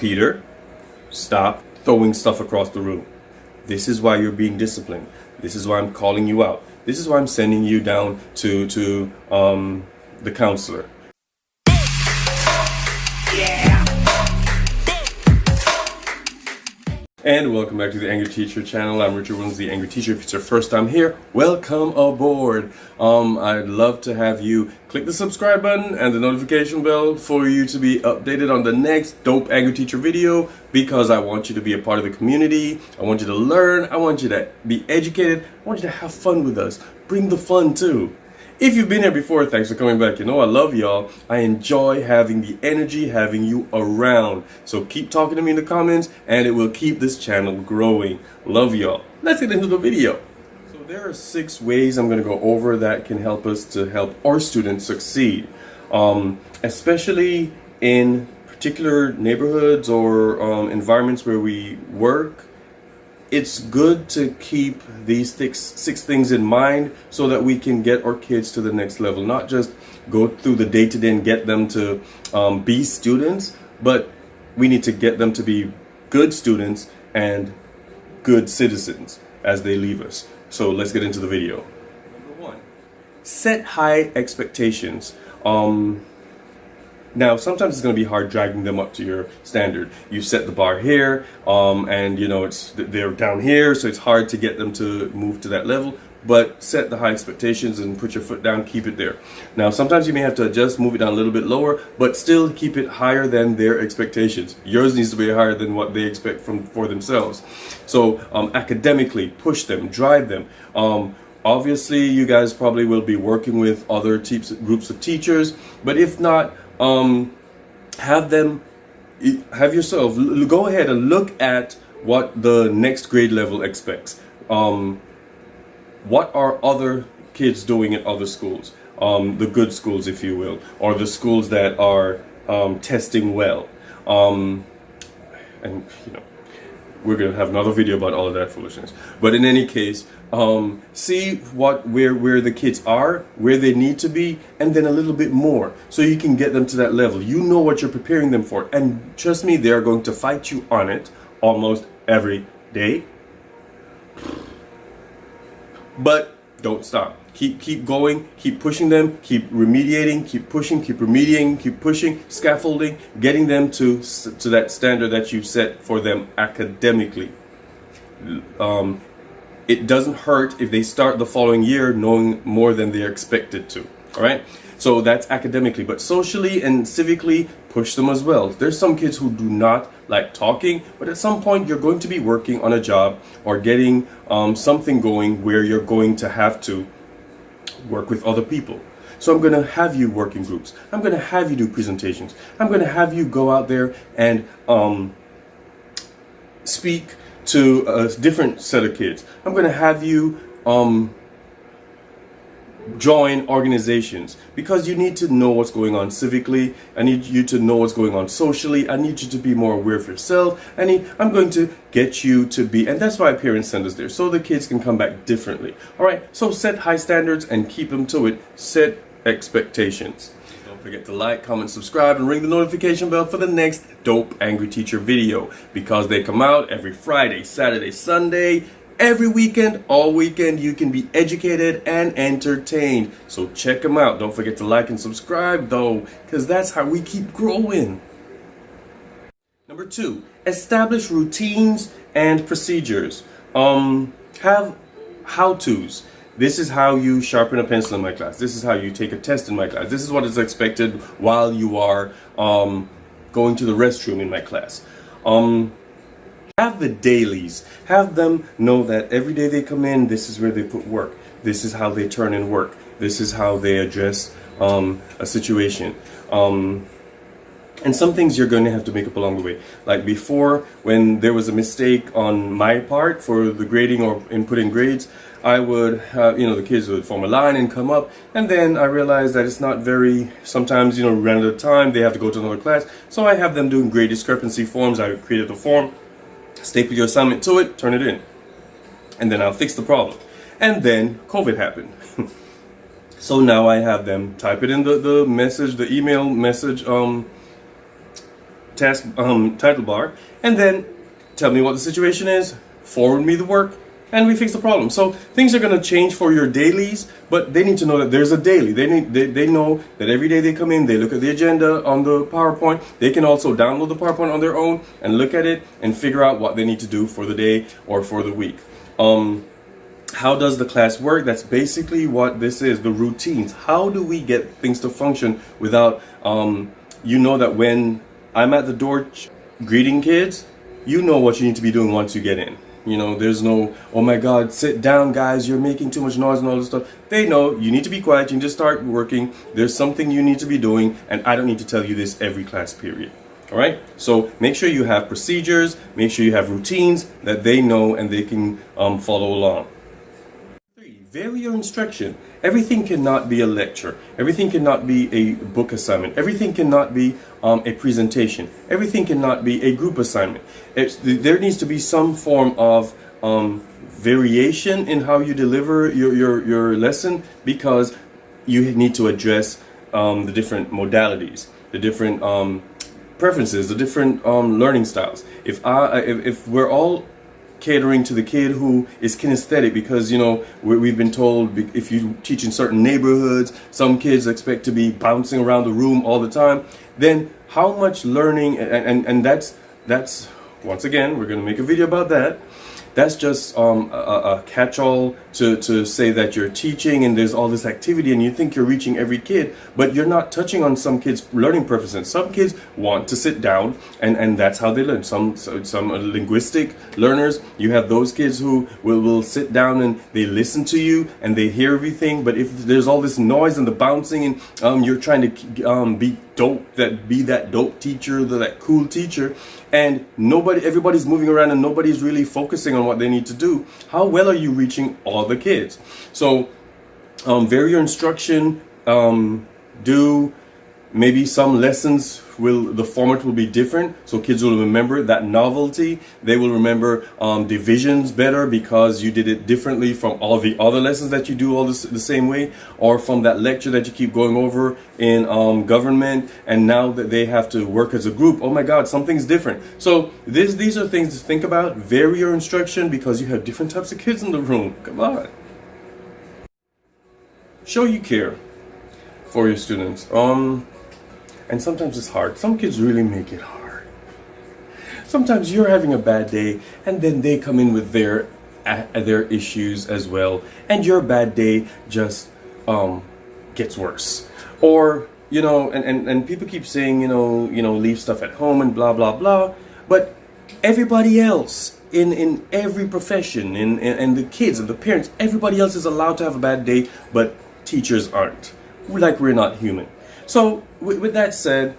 Peter, stop throwing stuff across the room. This is why you're being disciplined. This is why I'm calling you out. This is why I'm sending you down to the counselor. And welcome back to the Angry Teacher channel. I'm Richard Williams, the Angry Teacher. If it's your first time here, welcome aboard. I'd love to have you click the subscribe button and the notification bell for you to be updated on the next dope Angry Teacher video, because I want you to be a part of the community. I want you to learn. I want you to be educated. I want you to have fun with us. Bring the fun too. If you've been here before, thanks for coming back. You know I love y'all. I enjoy having the energy, having you around. So keep talking to me in the comments and it will keep this channel growing. Love y'all. Let's get into the video. So there are 6 ways I'm going to go over that can help us to help our students succeed. Especially in particular neighborhoods or environments where we work. It's good to keep these 6 things in mind so that we can get our kids to the next level. Not just go through the day-to-day and get them to be students, but we need to get them to be good students and good citizens as they leave us. So let's get into the video. Number 1, set high expectations. Now, sometimes it's going to be hard dragging them up to your standard. You set the bar here, and you know they're down here, so it's hard to get them to move to that level. But set the high expectations and put your foot down, keep it there. Now, sometimes you may have to adjust, move it down a little bit lower, but still keep it higher than their expectations. Yours needs to be higher than what they expect for themselves. So academically, push them, drive them. Obviously, you guys probably will be working with other groups of teachers, but if not, have yourself go ahead and look at what the next grade level expects. What are other kids doing at other schools? The good schools, if you will, or the schools that are testing well. And you know, we're gonna have another video about all of that foolishness. But in any case, see where the kids are, where they need to be, and then a little bit more, so you can get them to that level. You know what you're preparing them for, and trust me, they are going to fight you on it almost every day. But don't stop. Keep going, keep pushing them, keep remediating, keep pushing, keep remediating, keep pushing, scaffolding, getting them to that standard that you set for them academically. It doesn't hurt if they start the following year knowing more than they're expected to. All right? So that's academically, but socially and civically, push them as well. There's some kids who do not like talking, but at some point you're going to be working on a job or getting something going where you're going to have to work with other people. So I'm going to have you work in groups. I'm going to have you do presentations. I'm going to have you go out there and speak to a different set of kids. I'm going to have you join organizations, because you need to know what's going on civically. I need you to know what's going on socially. I need you to be more aware of yourself. I'm going to get you to be, and that's why parents send us there, so the kids can come back differently. All right, so set high standards and keep them to it. Set expectations. Don't forget to like, comment, subscribe, and ring the notification bell for the next dope Angry Teacher video, because they come out every Friday, Saturday, Sunday. Every weekend, all weekend, you can be educated and entertained. So check them out. Don't forget to like and subscribe though, because that's how we keep growing. Number 2, establish routines and procedures. Have how-tos. This is how you sharpen a pencil in my class. This is how you take a test in my class. This is what is expected while you are going to the restroom in my class. Have the dailies. Have them know that every day they come in, this is where they put work. This is how they turn in work. This is how they address a situation. And some things you're going to have to make up along the way. Like before, when there was a mistake on my part for the grading or inputting grades, I would have, the kids would form a line and come up, and then I realized that it's not very, sometimes, ran out of time, they have to go to another class. So I have them doing grade discrepancy forms. I created a form, staple your assignment to it, turn it in, and then I'll fix the problem. And then COVID happened. So now I have them type it in the message, the email message task title bar, and then tell me what the situation is, forward me the work, and we fix the problem. So things are going to change for your dailies, but they need to know that there's a daily. They know that every day they come in, they look at the agenda on the PowerPoint. They can also download the PowerPoint on their own and look at it and figure out what they need to do for the day or for the week. How does the class work? That's basically what this is, the routines. How do we get things to function without, you know that when I'm at the door greeting kids, you know what you need to be doing once you get in. You know, there's no, oh my God, sit down guys, you're making too much noise and all this stuff. They know you need to be quiet, you need to start working. There's something you need to be doing, and I don't need to tell you this every class period. All right, so make sure you have procedures, make sure you have routines that they know and they can follow along. 3, vary your instruction. Everything cannot be a lecture. Everything cannot be a book assignment. Everything cannot be a presentation. Everything cannot be a group assignment. There needs to be some form of variation in how you deliver your lesson, because you need to address the different modalities, the different preferences, the different learning styles. If we're all catering to the kid who is kinesthetic, because you know we've been told if you teach in certain neighborhoods, some kids expect to be bouncing around the room all the time, then how much learning, and that's once again, we're going to make a video about that. That's just a catch-all to say that you're teaching and there's all this activity and you think you're reaching every kid, but you're not touching on some kids' learning preferences. Some kids want to sit down and that's how they learn. Some linguistic learners, you have those kids who will sit down and they listen to you and they hear everything, but if there's all this noise and the bouncing and you're trying to be that dope teacher, that cool teacher, and everybody's moving around and nobody's really focusing on what they need to do, how well are you reaching all the kids? So vary your instruction. Do maybe some lessons the format will be different, so kids will remember that novelty. They will remember divisions better because you did it differently from all the other lessons that you do the same way, or from that lecture that you keep going over in government, and now that they have to work as a group, oh my God, something's different. So these are things to think about. Vary your instruction because you have different types of kids in the room. Come on. Show you care for your students. And sometimes it's hard. Some kids really make it hard. Sometimes you're having a bad day and then they come in with their issues as well, and your bad day just gets worse. Or you know, and people keep saying, you know, leave stuff at home and blah blah blah, but everybody else in every profession, and the kids and the parents, everybody else is allowed to have a bad day, but teachers aren't. Like we're not human. So with that said,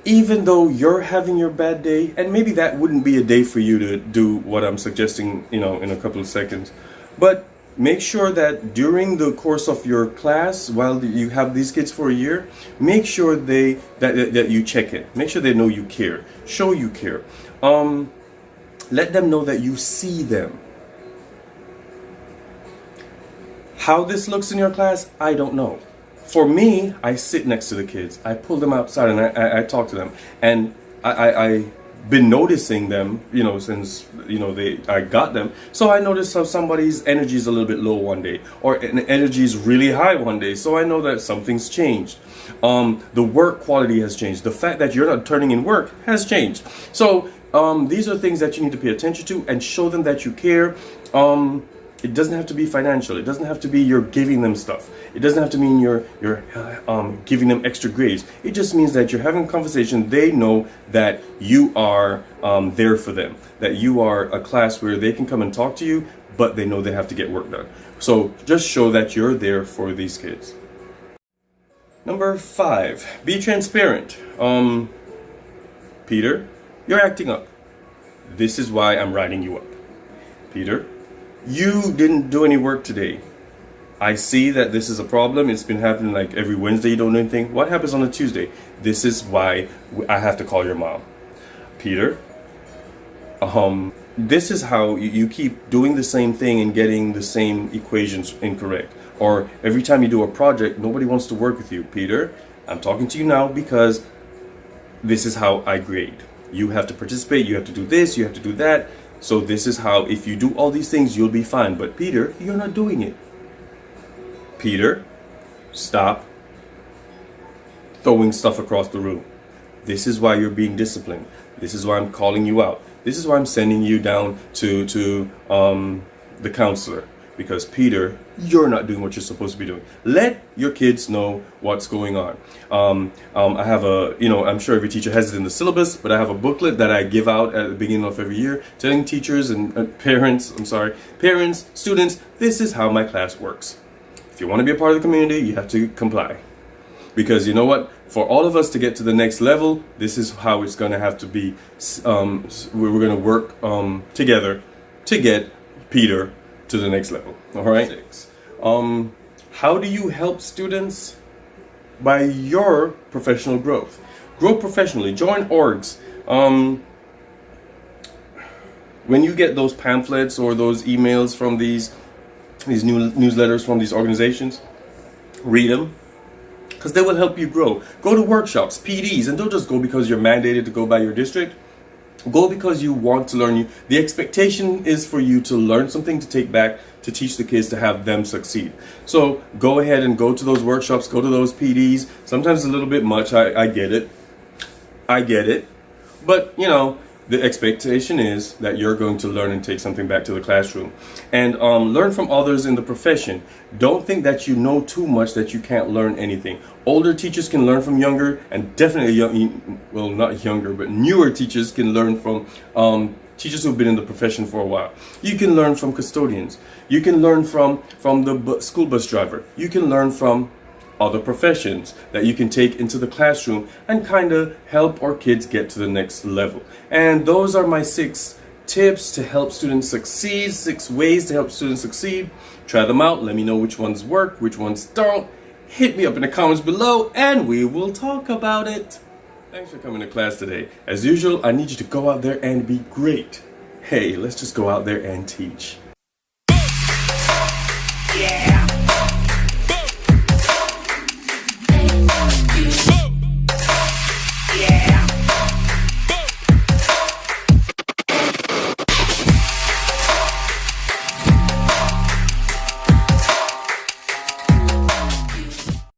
even though you're having your bad day, and maybe that wouldn't be a day for you to do what I'm suggesting, you know, in a couple of seconds, but make sure that during the course of your class, while you have these kids for a year, make sure that you check it. Make sure they know you care. Show you care. Let them know that you see them. How this looks in your class, I don't know. For me, I sit next to the kids. I pull them outside and I talk to them. And I've been noticing them, you know, since, you know, I got them. So I noticed how somebody's energy is a little bit low one day, or energy is really high one day. So I know that something's changed. The work quality has changed. The fact that you're not turning in work has changed. So these are things that you need to pay attention to and show them that you care. It doesn't have to be financial. It doesn't have to be you're giving them stuff. It doesn't have to mean you're giving them extra grades. It just means that you're having a conversation. They know that you are there for them, that you are a class where they can come and talk to you, but they know they have to get work done. So just show that you're there for these kids. Number 5, be transparent. Peter, you're acting up. This is why I'm writing you up. Peter, you didn't do any work today. I see that this is a problem. It's been happening like every Wednesday. You don't do anything. What happens on a Tuesday? This is why I have to call your mom. Peter, this is how you keep doing the same thing and getting the same equations incorrect. Or every time you do a project, nobody wants to work with you. Peter, I'm talking to you now because this is how I grade. You have to participate, you have to do this, you have to do that. So this is how, if you do all these things, you'll be fine. But Peter, you're not doing it. Peter, stop throwing stuff across the room. This is why you're being disciplined. This is why I'm calling you out. This is why I'm sending you down to the counselor. Because Peter, you're not doing what you're supposed to be doing. Let your kids know what's going on. I have I'm sure every teacher has it in the syllabus, but I have a booklet that I give out at the beginning of every year, telling teachers and parents, students, this is how my class works. If you want to be a part of the community, you have to comply. Because you know what? For all of us to get to the next level, this is how it's going to have to be. We're going to work together to get Peter to the next level. All right. 6. How do you help students? By your professional growth. Grow professionally. Join orgs. When you get those pamphlets or those emails from these new newsletters from these organizations, read them, because they will help you grow. Go to workshops, PDs, and don't just go because you're mandated to go by your district. Go because you want to learn. The expectation is for you to learn something to take back to teach the kids, to have them succeed. So go ahead and go to those workshops, go to those PDs. Sometimes a little bit much, I get it. But the expectation is that you're going to learn and take something back to the classroom. And learn from others in the profession. Don't think that you know too much that you can't learn anything. Older teachers can learn from younger, and definitely not younger, but newer teachers can learn from teachers who've been in the profession for a while. You can learn from custodians. You can learn from the school bus driver. You can learn from other professions that you can take into the classroom and kind of help our kids get to the next level. And those are my 6 tips to help students succeed, 6 ways to help students succeed. Try them out. Let me know which ones work, which ones don't. Hit me up in the comments below and we will talk about it. Thanks for coming to class today. As usual, I need you to go out there and be great. Hey, let's just go out there and teach. Yeah.